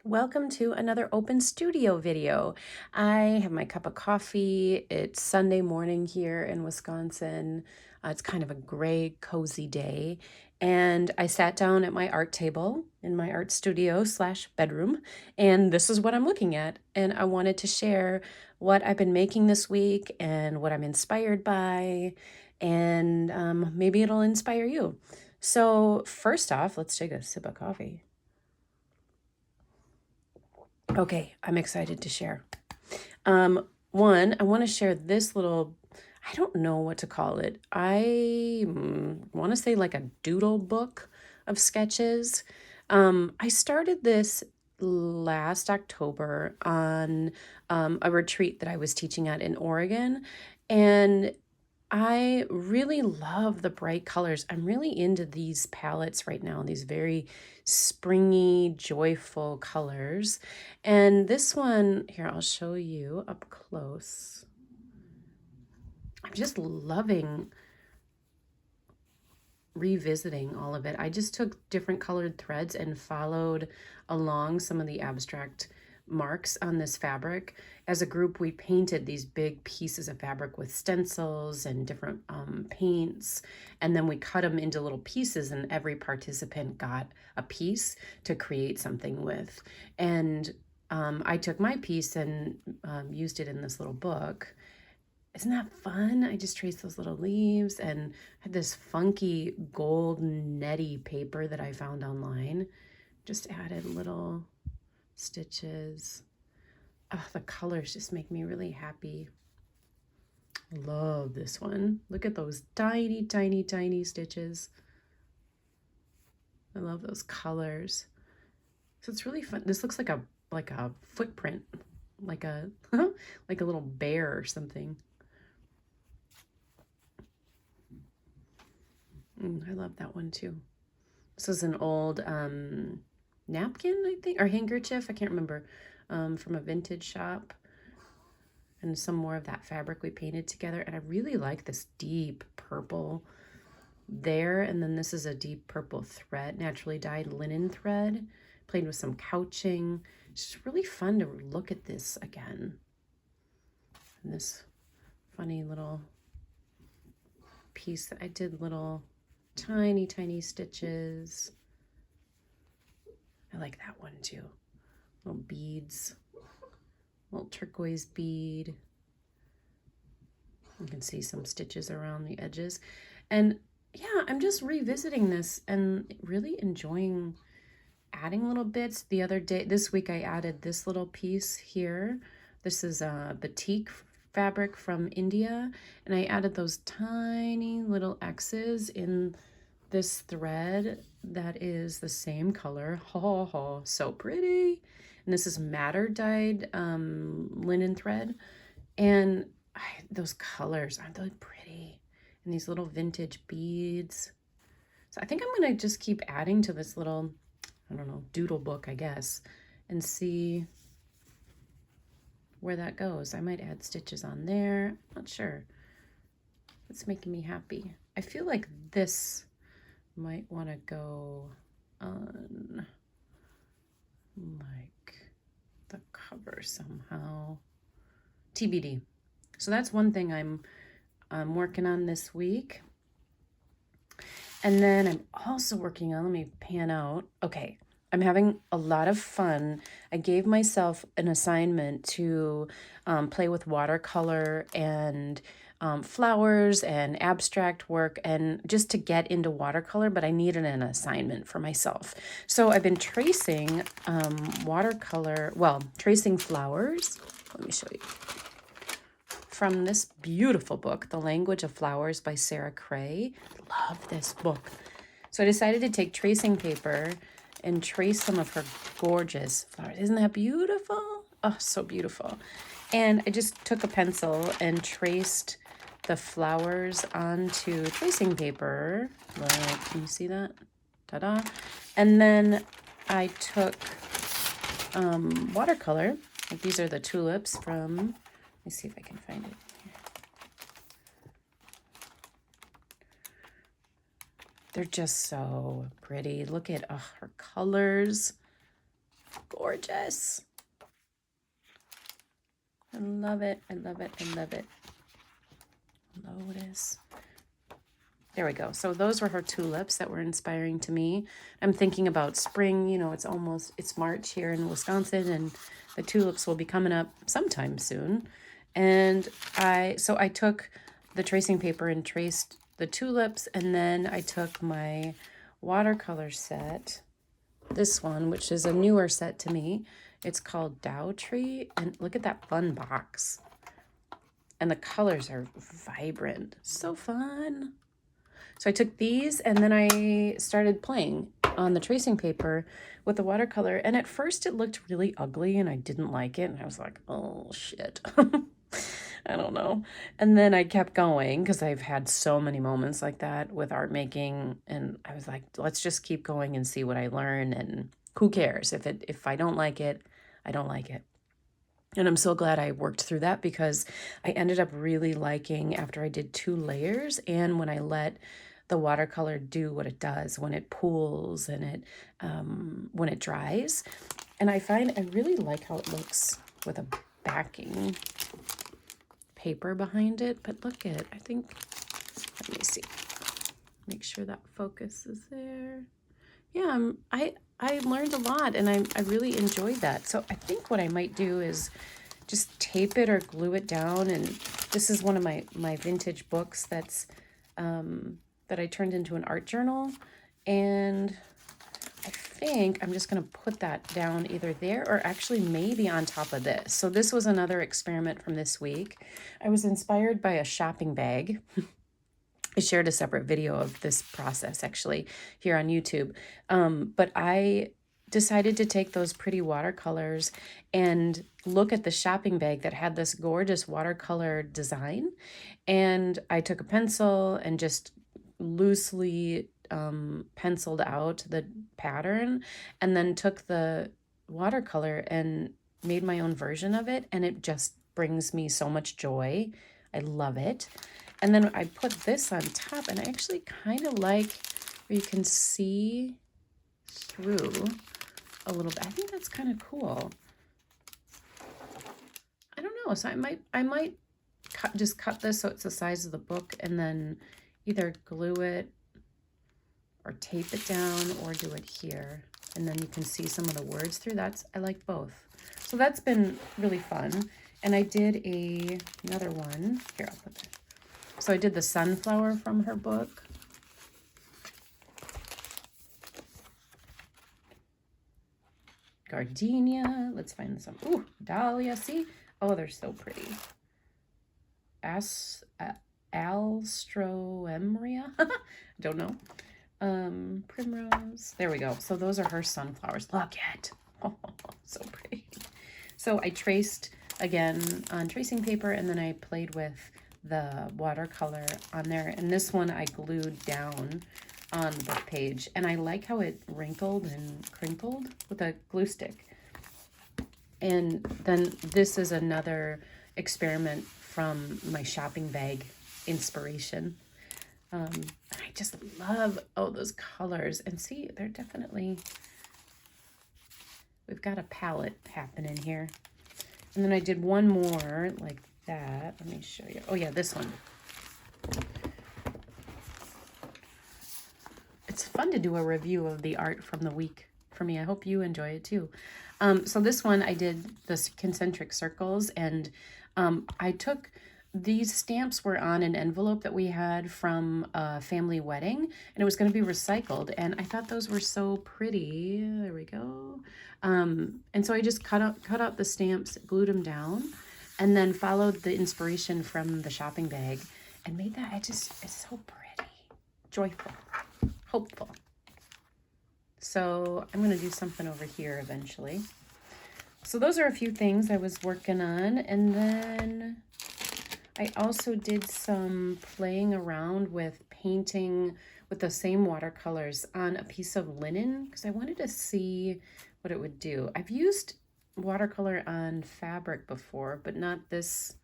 Welcome to another open studio video. I have my cup of coffee. It's Sunday morning here in Wisconsin. It's kind of a gray, cozy day. And I sat down at my art table in my art studio slash bedroom, and this is what I'm looking at. And I wanted to share what I've been making this week and what I'm inspired by, and maybe it'll inspire you. So first off, let's take a sip of coffee. Okay, I'm excited to share. One, I want to share this little, I don't know what to call it. I want to say like a doodle book of sketches. I started this last October on a retreat that I was teaching at in Oregon. And I really love the bright colors. I'm really into these palettes right now, these very springy, joyful colors. And this one, here, I'll show you up close. I'm just loving revisiting all of it. I just took different colored threads and followed along some of the abstract marks on this fabric. As a group, we painted these big pieces of fabric with stencils and different paints, and then we cut them into little pieces, and every participant got a piece to create something with. And I took my piece and used it in this little book. Isn't that fun? I just traced those little leaves and had this funky gold netty paper that I found online. Just added little stitches. Oh, the colors just make me really happy. Love this one. Look at those tiny, tiny, tiny stitches. I love those colors. So it's really fun. This looks like a footprint, like a like a little bear or something. I love that one too. This is an old napkin, I think, or handkerchief. I can't remember, from a vintage shop. And some more of that fabric we painted together. And I really like this deep purple there. And then this is a deep purple thread, naturally dyed linen thread. Played with some couching. It's just really fun to look at this again. And this funny little piece that I did little tiny, tiny stitches. I like that one too. Little beads, little turquoise bead. You can see some stitches around the edges. And yeah, I'm just revisiting this and really enjoying adding little bits. The other day, this week, I added this little piece here. This is a batik fabric from India, and I added those tiny little X's in this thread that is the same color. Ha ha, so pretty. And this is madder dyed linen thread. And those colors, aren't they pretty? And these little vintage beads. So I think I'm gonna just keep adding to this little, I don't know, doodle book, I guess, and see where that goes. I might add stitches on there. Not sure. It's making me happy. I feel like this might want to go on like the cover somehow. TBD. So that's one thing I'm working on this week. And then I'm also working on, let me pan out. Okay, I'm having a lot of fun. I gave myself an assignment to play with watercolor and flowers and abstract work, and just to get into watercolor, but I needed an assignment for myself. So I've been tracing tracing flowers. Let me show you. From this beautiful book, The Language of Flowers by Sarah Cray. Love this book. So I decided to take tracing paper and trace some of her gorgeous flowers. Isn't that beautiful? Oh, so beautiful. And I just took a pencil and traced the flowers onto tracing paper. Like, can you see that? Ta-da. And then I took watercolor. Like, these are the tulips from, let me see if I can find it. They're just so pretty. Look at her colors. Gorgeous. I love it. I love it. I love it. Lotus. There we go. So those were her tulips that were inspiring to me. I'm thinking about spring. You know, it's March here in Wisconsin, and the tulips will be coming up sometime soon. And I took the tracing paper and traced the tulips, and then I took my watercolor set, this one, which is a newer set to me. It's called Dow Tree, and look at that fun box. And the colors are vibrant. So fun. So I took these, and then I started playing on the tracing paper with the watercolor. And at first it looked really ugly and I didn't like it. And I was like, oh shit. I don't know. And then I kept going because I've had so many moments like that with art making. And I was like, let's just keep going and see what I learn. And who cares? If I don't like it, I don't like it. And I'm so glad I worked through that, because I ended up really liking, after I did 2 layers and when I let the watercolor do what it does when it pools and when it dries. And I find I really like how it looks with a backing paper behind it. But look at, I think, let me see, make sure that focus is there. Yeah, I learned a lot, and I really enjoyed that. So I think what I might do is just tape it or glue it down. And this is one of my vintage books that's that I turned into an art journal. And I think I'm just going to put that down either there or actually maybe on top of this. So this was another experiment from this week. I was inspired by a shopping bag. I shared a separate video of this process actually here on YouTube. But I decided to take those pretty watercolors and look at the shopping bag that had this gorgeous watercolor design. And I took a pencil and just loosely penciled out the pattern, and then took the watercolor and made my own version of it. And it just brings me so much joy. I love it. And then I put this on top, and I actually kind of like where you can see through a little bit. I think that's kind of cool. I don't know. So I might just cut this so it's the size of the book, and then either glue it or tape it down or do it here. And then you can see some of the words through. I like both. So that's been really fun. And I did another one. Here, I'll put that. So I did the sunflower from her book. Gardenia. Let's find some. Ooh, dahlia. See? Oh, they're so pretty. Alstroemeria. Don't know. Primrose. There we go. So those are her sunflowers. Look at. Oh, so pretty. So I traced again on tracing paper, and then I played with the watercolor on there. And this one I glued down on the book page. And I like how it wrinkled and crinkled with a glue stick. And then this is another experiment from my shopping bag inspiration. I just love, those colors. And see, they're definitely, we've got a palette happening here. And then I did one more like that. Let me show you. Oh yeah, this one. It's fun to do a review of the art from the week for me. I hope you enjoy it too. So this one I did the concentric circles, and I took, these stamps were on an envelope that we had from a family wedding, and it was going to be recycled. And I thought those were so pretty. There we go. And so I just cut out the stamps, glued them down, and then followed the inspiration from the shopping bag and made that. It's so pretty, joyful, hopeful. So I'm going to do something over here eventually. So those are a few things I was working on. And then I also did some playing around with painting with the same watercolors on a piece of linen, because I wanted to see what it would do. I've used watercolor on fabric before, but not this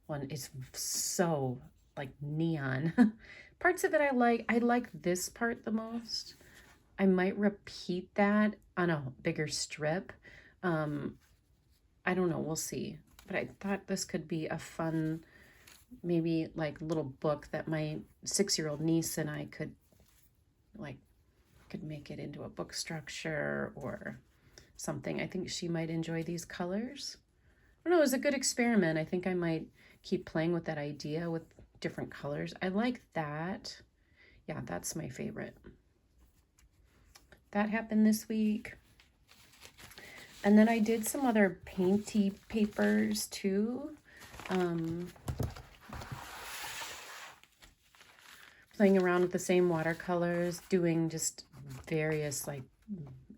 one. It's so like neon. Parts of it I like. I like this part the most. I might repeat that on a bigger strip. I don't know, we'll see. But I thought this could be a fun, maybe like little book that my 6-year-old niece and I could make it into a book structure or something. I think she might enjoy these colors. I don't know, it was a good experiment. I think I might keep playing with that idea with different colors. I like that. Yeah, that's my favorite. That happened this week. And then I did some other painty papers too. Playing around with the same watercolors, doing just various like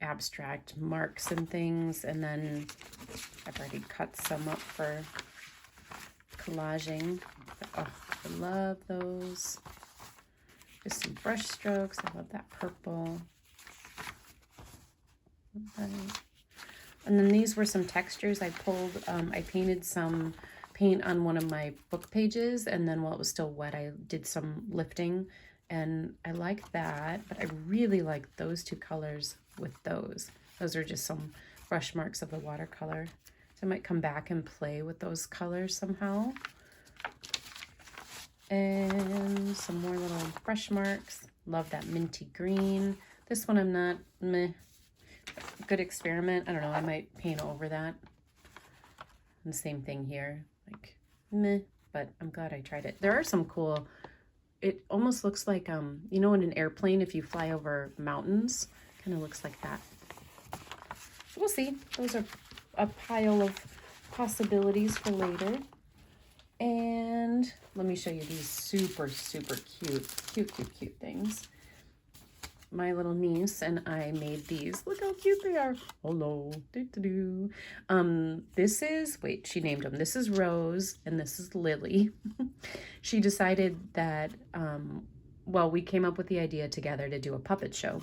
abstract marks and things. And then I've already cut some up for collaging. Oh, I love those. Just some brush strokes. I love that purple. Okay. And then these were some textures I pulled. I painted some paint on one of my book pages, and then while it was still wet, I did some lifting, and I like that. But I really like those two colors with those. Those are just some brush marks of the watercolor. So I might come back and play with those colors somehow. And some more little brush marks. Love that minty green. This one I'm not meh. Good experiment. I don't know, I might paint over that. And the same thing here, like meh, but I'm glad I tried it. There are some cool, it almost looks like you know, in an airplane, if you fly over mountains, kind of looks like that. We'll see. Those are a pile of possibilities for later. And let me show you these super cute things. My little niece and I made these. Look how cute they are. Hello. This is, wait, she named them. This is Rose and this is Lily. She decided that, well, we came up with the idea together to do a puppet show.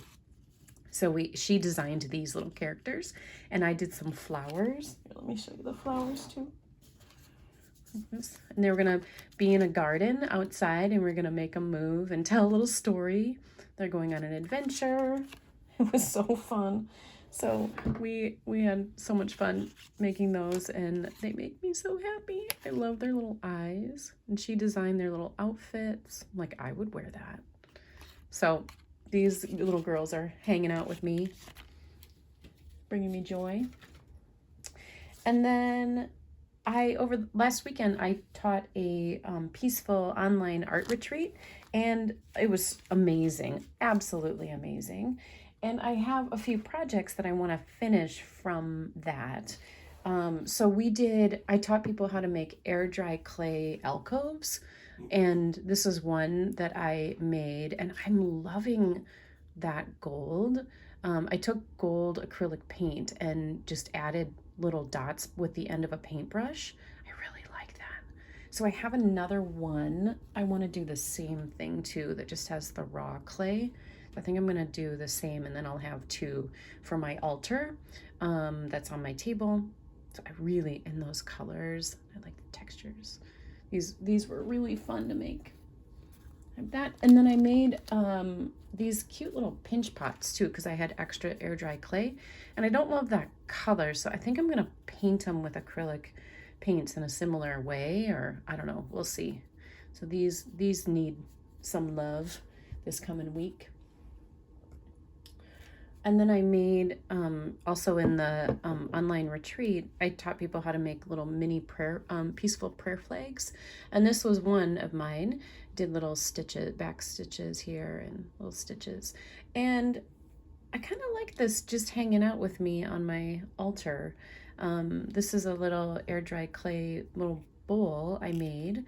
So she designed these little characters and I did some flowers. Here, let me show you the flowers too. And they were gonna be in a garden outside and we're gonna make them move and tell a little story. They're going on an adventure. It was so fun. So we had so much fun making those and they make me so happy. I love their little eyes. And she designed their little outfits. Like, I would wear that. So these little girls are hanging out with me, bringing me joy. And then over last weekend, I taught a peaceful online art retreat, and it was amazing, absolutely amazing. And I have a few projects that I want to finish from that. So I taught people how to make air dry clay alcoves, and this is one that I made, and I'm loving that gold. I took gold acrylic paint and just added little dots with the end of a paintbrush. I really like that. So I have another one. I want to do the same thing too, that just has the raw clay. I think I'm going to do the same, and then I'll have two for my altar that's on my table. So I really, in those colors, I like the textures. These were really fun to make. That, and then I made these cute little pinch pots too, because I had extra air dry clay, and I don't love that color, so I think I'm gonna paint them with acrylic paints in a similar way, or I don't know, we'll see. So these need some love this coming week. And then I made, also in the online retreat, I taught people how to make little mini peaceful prayer flags. And this was one of mine. Did little stitches, back stitches here and little stitches. And I kind of like this just hanging out with me on my altar. This is a little air dry clay little bowl I made.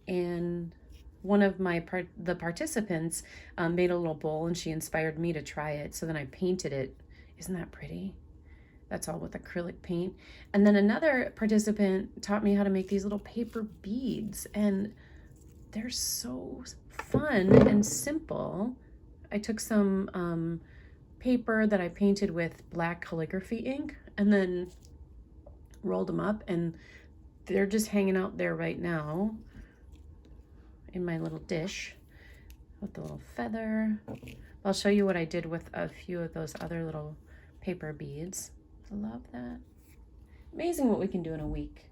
And one of the participants made a little bowl, and she inspired me to try it. So then I painted it. Isn't that pretty? That's all with acrylic paint. And then another participant taught me how to make these little paper beads, and they're so fun and simple. I took some paper that I painted with black calligraphy ink and then rolled them up, and they're just hanging out there right now in my little dish with the little feather. I'll show you what I did with a few of those other little paper beads. I love that. Amazing what we can do in a week.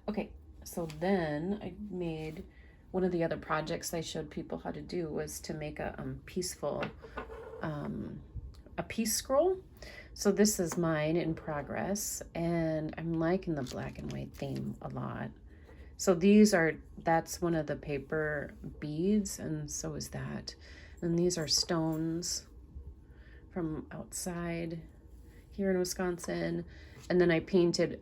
Okay, so then I made one of the other projects I showed people how to do was to make a peace scroll. So this is mine in progress, and I'm liking the black and white theme a lot. So that's one of the paper beads, and so is that. And these are stones from outside here in Wisconsin. And then I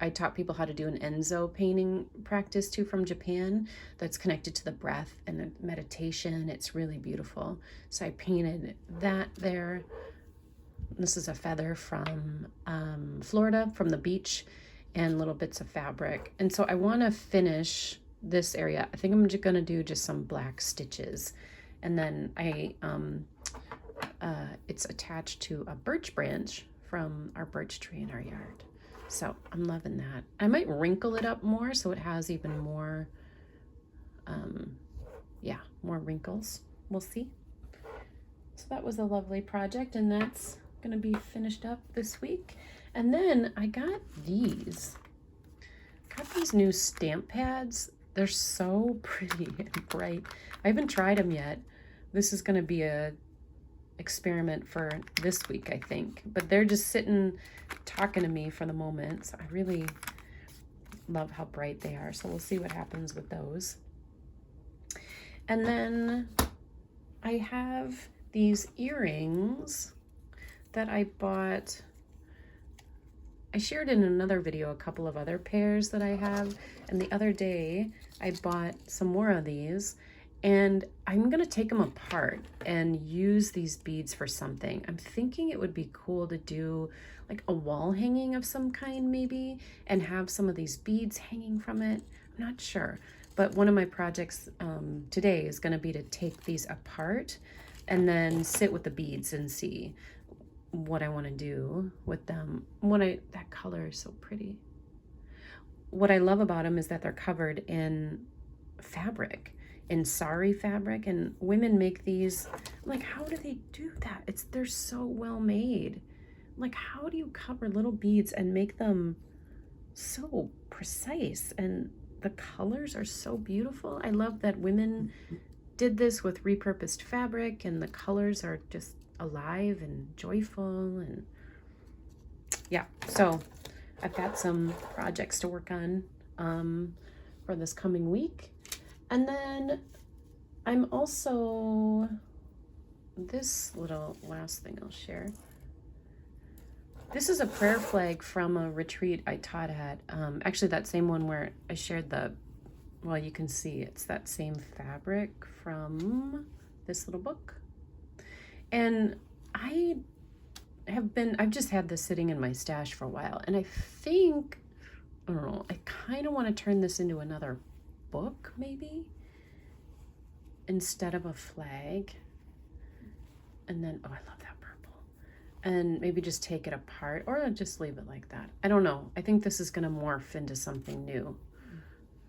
taught people how to do an ensō painting practice too from Japan that's connected to the breath and the meditation. It's really beautiful. So I painted that there. This is a feather from Florida, from the beach, and little bits of fabric. And so I want to finish this area. I think I'm just going to do just some black stitches. And then it's attached to a birch branch from our birch tree in our yard. So I'm loving that. I might wrinkle it up more so it has even more, more wrinkles. We'll see. So that was a lovely project, and that's going to be finished up this week. And then I got these new stamp pads. They're so pretty and bright. I haven't tried them yet. This is going to be a experiment for this week, I think. But they're just sitting talking to me for the moment. So I really love how bright they are. So we'll see what happens with those. And then I have these earrings that I bought. I shared in another video a couple of other pairs that I have, and the other day I bought some more of these, and I'm gonna take them apart and use these beads for something. I'm thinking it would be cool to do like a wall hanging of some kind maybe, and have some of these beads hanging from it. I'm not sure, but one of my projects today is gonna be to take these apart and then sit with the beads and see what I want to do with them. That color is so pretty. What I love about them is that they're covered in fabric, in sari fabric, and women make these. Like, how do they do that? They're so well made. Like, how do you cover little beads and make them so precise? And the colors are so beautiful. I love that women did this with repurposed fabric, and the colors are just alive and joyful. And yeah, so I've got some projects to work on for this coming week. And then I'm also, this little last thing I'll share. This is a prayer flag from a retreat I taught at. Actually, that same one where I shared well, you can see it's that same fabric from this little book. And I've just had this sitting in my stash for a while, and I think, I don't know, I kind of want to turn this into another book maybe, instead of a flag. And then, oh, I love that purple. And maybe just take it apart, or just leave it like that. I don't know. I think this is going to morph into something new.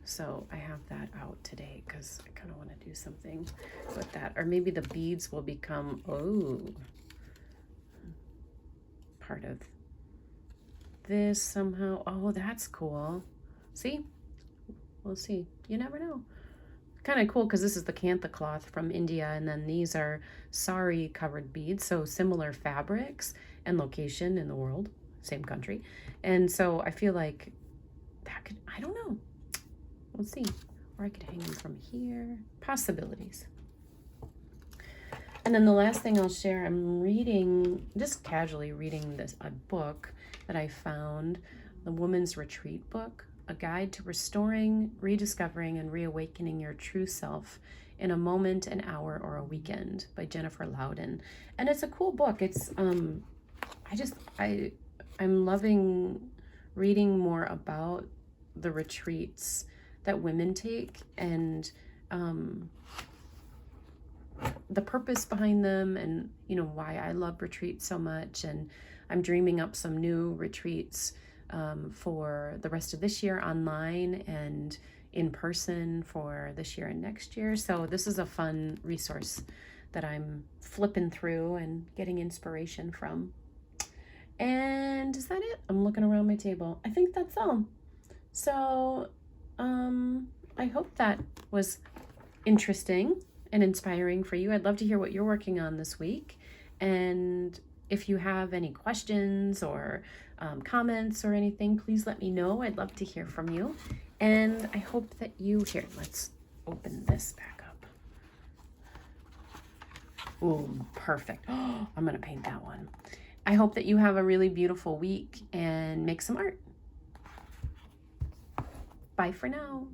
So I have that out today because I kind of want to do something with that. Or maybe the beads will become, part of this somehow. Oh, that's cool. See? We'll see. You never know. Kind of cool because this is the kantha cloth from India, and then these are sari covered beads, so similar fabrics and location in the world, same country. And so I feel like that could, I don't know. We'll see. Or I could hang them from here. Possibilities. And then the last thing I'll share, I'm reading, just casually reading a book that I found, the Woman's Retreat book, A Guide to Restoring, Rediscovering, and Reawakening Your True Self in a Moment, an Hour, or a Weekend by Jennifer Loudon. And it's a cool book. It's, I'm loving reading more about the retreats that women take, and the purpose behind them, and why I love retreats so much. And I'm dreaming up some new retreats for the rest of this year, online and in person for this year and next year. So this is a fun resource that I'm flipping through and getting inspiration from. And is that it? I'm looking around my table. I think that's all. So I hope that was interesting and inspiring for you. I'd love to hear what you're working on this week. And if you have any questions or comments or anything, please let me know. I'd love to hear from you. And I hope that you, here, let's open this back up. Oh, perfect. Oh, I'm going to paint that one. I hope that you have a really beautiful week and make some art. Bye for now.